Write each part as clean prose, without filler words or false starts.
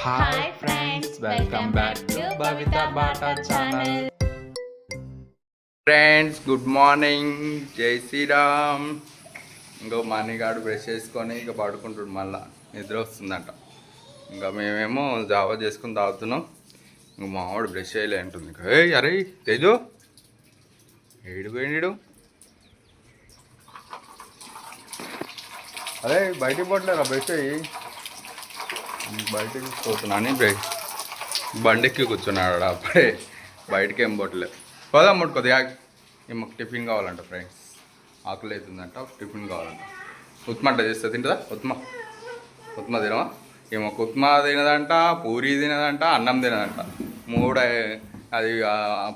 Hi friends, welcome back to Bhavita Bata channel. Friends good morning, జై శ్రీరామ్. ఇంకో మనీగాడు brush చేసుకొని ఇక పడుకుంటాడు, మళ్ళీ నిద్ర వస్తుందంట. ఇంకా మేమేమో జావా చేసుకుని తాగుతున్నాం. ఇంక మావాడు బ్రష్ చేయలే అంటుంది. అరే తేజు ఏడిపోయిండు, అరే బయటికి పోవట్లేరా బ్రష్ అయ్యి. బయటికి పోతున్నాను, బ్రష్ బండికి కూర్చున్నాడు అప్పుడే, బయటికి ఏం పోవట్లేదు. పోదాం కొద్దిగా, మాకు టిఫిన్ కావాలంట ఫ్రెండ్స్, ఆకలి అవుతుందంట, టిఫిన్ కావాలంట. ఉప్మా అంటే చేస్తే తింటుందా? ఉప్మా తినవా? ఏమో ఉప్మా తినదంట, పూరి తినదంట, అన్నం తినదంట. అది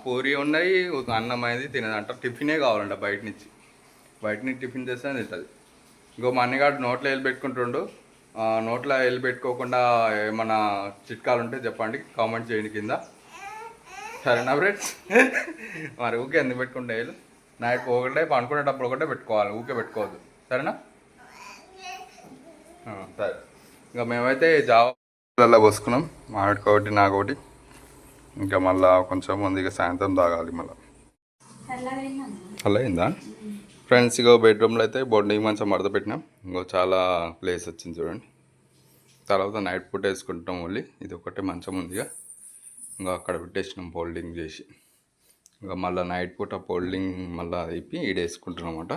పూరి ఉన్నాయి, అన్నం అనేది తినదంట. టిఫినే కావాలంట బయట నుంచి టిఫిన్ చేస్తే తింటుంది. ఇంకో మా అన్నగాడు నోట్లో వెళ్ళి పెట్టుకుంటుండు. నోట్లో వెళ్ళి పెట్టుకోకుండా ఏమన్నా చిట్కాలు ఉంటే చెప్పండి, కామెంట్ చేయండి కింద, సరేనా ఫ్రెండ్స్? మరి ఊకే ఎందుకు పెట్టుకుంటే వేలు? నైట్ ఒకటే పండుకునేటప్పుడు ఒకటే పెట్టుకోవాలి, ఊకే పెట్టుకోవద్దు, సరేనా? సరే. ఇంకా మేమైతే జావా పోసుకున్నాం, మామిడికి ఒకటి నాకొకటి. ఇంకా మళ్ళీ కొంచెం ఉంది, ఇక సాయంత్రం తాగాలి మళ్ళీ. అలా అయిందా ఫ్రెండ్స్? ఇగో బెడ్రూమ్లో అయితే బొండింగ్ మంచం మడత పెట్టినాం. ఇంకో చాలా ప్లేస్ వచ్చింది చూడండి. తర్వాత నైట్ పూట వేసుకుంటాం ఓన్లీ. ఇది ఒకటే మంచం ఉందిగా, ఇంకా అక్కడ పెట్టేసినాం ఫోల్డింగ్ చేసి. ఇంకా మళ్ళీ నైట్ పూట ఫోల్డింగ్ మళ్ళీ అయిపోయి ఈడ వేసుకుంటున్నాం అన్నమాట.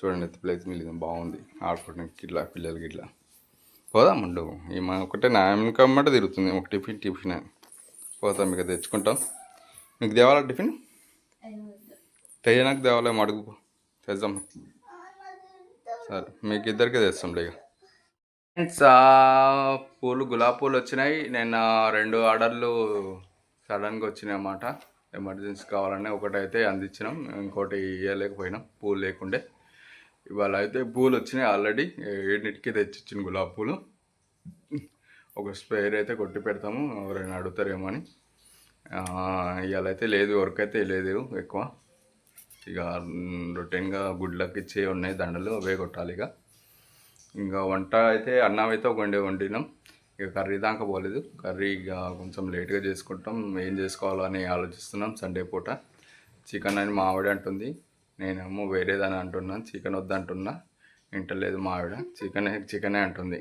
చూడండి ఎంత ప్లేస్ మిగిలింది, బాగుంది ఆడుకోవడానికి. ఇట్లా పిల్లలకి ఇట్లా పోదాం ఉండు. ఈ ఒకటే నా వెనకమ్మట తిరుగుతుంది. ఒక టిఫిన్ పోతాం, ఇక తెచ్చుకుంటాం. మీకు దేవాలా టిఫిన్? తెయ్యనాకు దేవాలేమో అడుగు, తెద్దాం. సరే, మీకు ఇద్దరికే తెస్తాంలే. ఇక ఫ్రెండ్స్, గులాబీ పూలు వచ్చినాయి. నేను 2 ఆర్డర్లు సడన్గా వచ్చినాయి అన్నమాట. ఎమర్జెన్సీ కావాలని ఒకటైతే అందించినాం, ఇంకోటి ఇవ్వలేకపోయినాం, పూలు లేకుండే. ఇవాళ అయితే పూలు వచ్చినాయి ఆల్రెడీ. 7కి తెచ్చిచ్చిన గులాబీ పూలు. ఒక స్ప్రేయర్ అయితే కొట్టి పెడతాము, ఎవరైనా అడుగుతారేమో అని. ఇవాళ అయితే లేదు, వర్క్ అయితే లేదు ఎక్కువ. ఇక రొటీన్గా గుడ్లకి ఇచ్చే ఉన్నాయి దండలు, అవే కొట్టాలి. ఇంకా వంట అయితే అన్నం అయితే ఒక వండినాం. ఇక కర్రీ దాకా పోలేదు. కర్రీ ఇక కొంచెం లేట్గా చేసుకుంటాం. ఏం చేసుకోవాలో అని ఆలోచిస్తున్నాం. సండే పూట చికెన్ అని మా ఆవిడ అంటుంది, నేనేమో వేరేదని అంటున్నాను. చికెన్ వద్దంటున్నా, వింటలేదు మా ఆవిడ. చికెనే అంటుంది.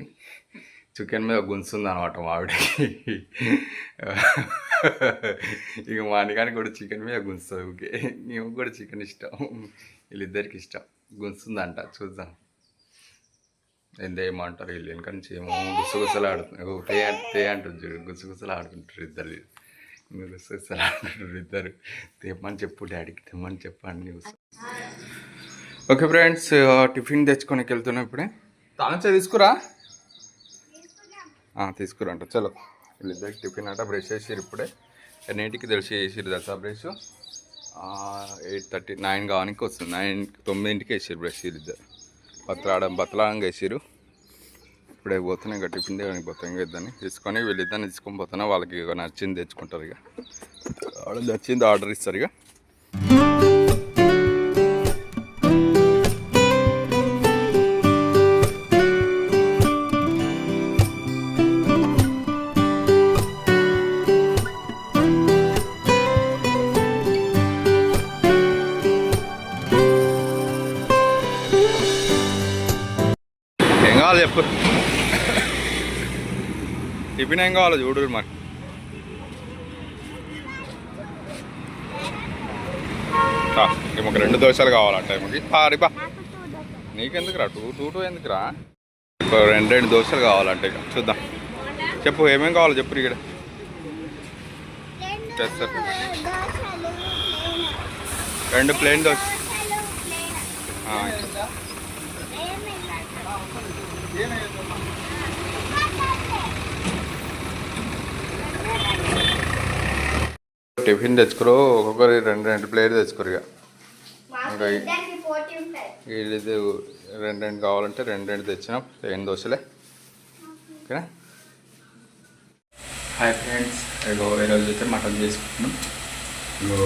చికెన్ మీద గుంజుతుంది అనమాట మా ఆవిడకి. ఇక మా అన్నగానికి కూడా చికెన్ మీద గుంజుతుంది. ఓకే, మేము కూడా చికెన్ ఇష్టం, వీళ్ళిద్దరికి ఇష్టం. గుంజుతుందంట, చూద్దాం. ఏమంటారు వీళ్ళు వెనక నుంచి ఏమో గుసగుసలు ఆడుతున్నారు. తే అంటుంది చూడు, గుసగుసలు ఆడుకుంటారు ఇద్దరు. గుసగుసలు ఆడుకుంటారు ఇద్దరు. తెమ్మని చెప్పు డాడీకి, తెమ్మని చెప్పండి. ఓకే ఫ్రెండ్స్, టిఫిన్ తెచ్చుకోనికి వెళ్తున్నాం ఇప్పుడే. తానొచ్చా తీసుకురా, తీసుకురంట. చలో, వీళ్ళిద్దరికి టిఫిన్ అంట. బ్రష్ చేసిరు ఇప్పుడే. 8కి తెలిసి వేసిరు తెలుసా బ్రష్. 8:30 9 కావడానికి వస్తుంది. 9కి వేసిరు బ్రష్ వీళ్ళిద్దరు. బతలాడంగా వేసిరు. ఇప్పుడే పోతున్నాయి. ఇక టిఫిన్ దేవానికి పోతాం. ఇంకా ఇద్దరిని తీసుకొని వీళ్ళిద్దరిని తీసుకొని పోతున్నా. వాళ్ళకి ఇక నచ్చింది తెచ్చుకుంటారు. ఇక వాళ్ళు నచ్చింది ఆర్డర్ ఇస్తారు. ఇక చెప్పు, టిఫిన్ ఏం కావాలో చూడు మాకు. ఒక 2 దోశలు కావాలంట ఏమకి. రిపా నీకెందుకురా, టూ ఎందుకురా? 2 దోశలు కావాలంటే. ఇక చూద్దాం, చెప్పు ఏమేమి కావాలో చెప్పు. ఇక్కడ చేస్తారు 2 ప్లేన్ దోశ. టిఫిన్ తెచ్చుకోరు, ఒక్కొక్కరి 2 ప్లేట్ తెచ్చుకోరు. ఇక ఇంకా వీళ్ళది 2 కావాలంటే 2 తెచ్చినాం. 2 దోశలే. ఓకేనా? హాయ్ ఫ్రెండ్స్, ఈరోజు అయితే మటన్ చేసుకుంటున్నాం.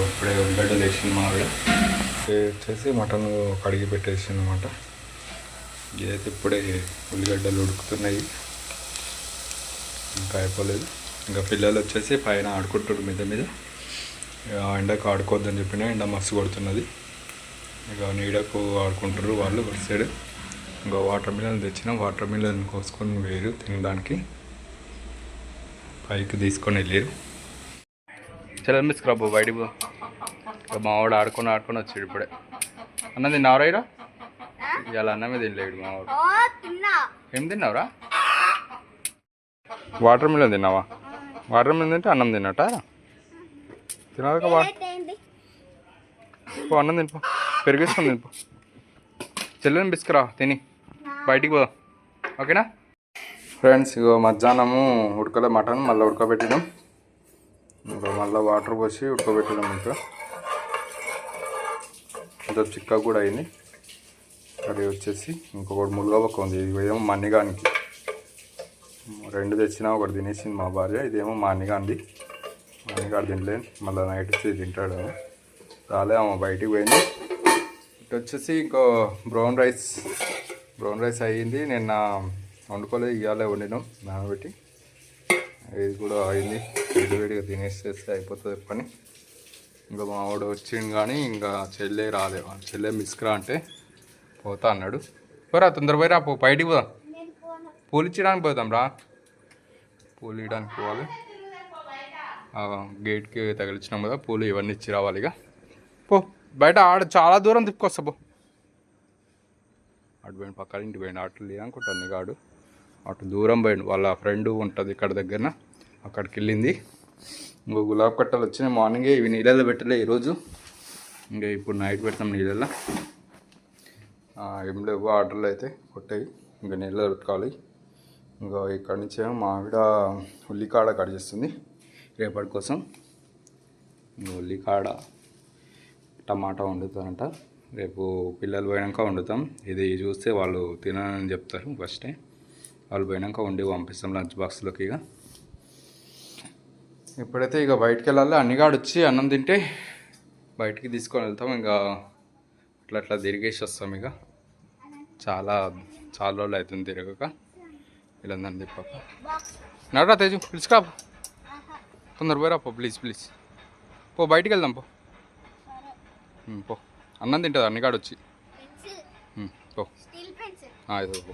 ఇప్పుడే ఉల్లిగడ్డలు వేసింది మా ఆవిడ. వచ్చేసి మటన్ కడిగి పెట్టేసింది అన్నమాట. 'ఇదైతే ఇప్పుడే ఉల్లిగడ్డలు ఉడుకుతున్నాయి. ఇంకా అయిపోలేదు. ఇంకా పిల్లలు వచ్చేసి పైన ఆడుకుంటారు మీద మీద. ఇక ఎండకు ఆడుకోవద్దని చెప్పిన, ఎండ మస్తు కొడుతున్నది. ఇక నీడకు ఆడుకుంటారు వాళ్ళు ఒక సైడ్. ఇంకా వాటర్ మిలన్ తెచ్చిన, వాటర్ మిలన్ కోసుకొని వేరు తినడానికి పైకి తీసుకొని వెళ్ళారు. చలం తీసుకురాబో బయటికి పో. ఇక మావాడు ఆడుకొని వచ్చాడు ఇప్పుడే. అన్నం తిన్నావురా? ఇరా ఇవాళ అన్నమే తినలేడు మావాడు. ఏం తిన్నావురా? వాటర్ మిలన్ తిన్నావా? వాటర్ మిలన్ తింటే అన్నం తిన్నట్ట తినాక పో, అన్నం తినిపో, పెరిగేసుకొని తినిపో. చెల్లెని బిస్కరా తిని బయటికి పో, ఓకేనా? ఫ్రెండ్స్ ఇగో మధ్యాహ్నము ఉడకలే మటన్, మళ్ళీ ఉడకబెట్టినాం. ఇంకా మళ్ళీ వాటర్ పోసి ఉడకబెట్టినాం. ఇంకా కొంచెం చిక్కగా కూడా అయింది. కర్రీ వచ్చేసి ఇంకొకటి ములుగబొక్క ఉంది. ఇదేమో మా అన్నగానికి 2 తెచ్చినా, ఒకటి తినేసింది మా భార్య. ఇదేమో మా అన్నగాంది. మా అన్నగాడు తినలేదు, మళ్ళీ నైట్ వచ్చి తింటాడు. రాలే ఆమె బయటికి పోయింది. ఇటు వచ్చేసి ఇంకో బ్రౌన్ రైస్ అయ్యింది. నిన్న వండుకోలేదు, ఇవాళ వండినాం నానబెట్టి. ఇది కూడా అయింది. వేడిగా తినేసేస్తే అయిపోతుంది పని. ఇంకా మా వాడు వచ్చింది కానీ ఇంకా చెల్లె రాలే. చెల్లె మిస్క్రా అంటే పోతా అన్నాడు. పోరా తొందర పోయిరా, బయటికి పోదాం. పూలు ఇచ్చడానికి పోదాం రా. పూలు ఇవ్వడానికి పోవాలి. గేట్కి తగిలిచ్చినాం కదా పూలు, ఇవన్నీ ఇచ్చి రావాలి. ఇక పో బయట చాలా దూరం తిప్పుకొస్తా పో. అటు పోయిన పక్కన ఇంటి పోయిండు, అటు లేదనుకుంటాను గాడు. అటు దూరం పోయిండు, వాళ్ళ ఫ్రెండ్ ఉంటుంది ఇక్కడ దగ్గర, అక్కడికి వెళ్ళింది. ఇంకో గులాబీ కట్టలు వచ్చినాయి మార్నింగే. ఇవి నీళ్ళల్లో పెట్టలే ఈరోజు. ఇంకా ఇప్పుడు నైట్ పెట్టినాం నీళ్ళల్లో. ఏం లేవు ఆర్డర్లు అయితే కొట్టాయి, ఇంకా నీళ్ళలో పెట్టుకోవాలి. ఇంకా ఇక్కడి నుంచి ఏమో మా ఆవిడ ఉల్లికాడ కట్ చేస్తుంది రేపటి కోసం. ఇంకా ఉల్లికాడ టమాటా వండుతానంట. రేపు పిల్లలు పోయాక వండుతాం. ఇది చూస్తే వాళ్ళు తినని చెప్తారు ఫస్టే. వాళ్ళు పోయాక వండి పంపిస్తాం లంచ్ బాక్స్లోకి. ఇక ఇప్పుడైతే ఇక బయటికి వెళ్ళాలి. అన్నిగాడు వచ్చి అన్నం తింటే బయటికి తీసుకొని వెళ్తాం. ఇంకా అట్లా తిరిగేసి వస్తాం. ఇక చాలా రోజులు అవుతుంది తిరగక, వీళ్ళందరినీ తిప్పాక. నడరా తేజు, పిలుచుకా తొందర పోయిరా పో, ప్లీజ్ పో, బయటికి వెళ్దాం పో. పో, అన్నం తింటుంది అన్నిగాడు వచ్చి. పో, పో.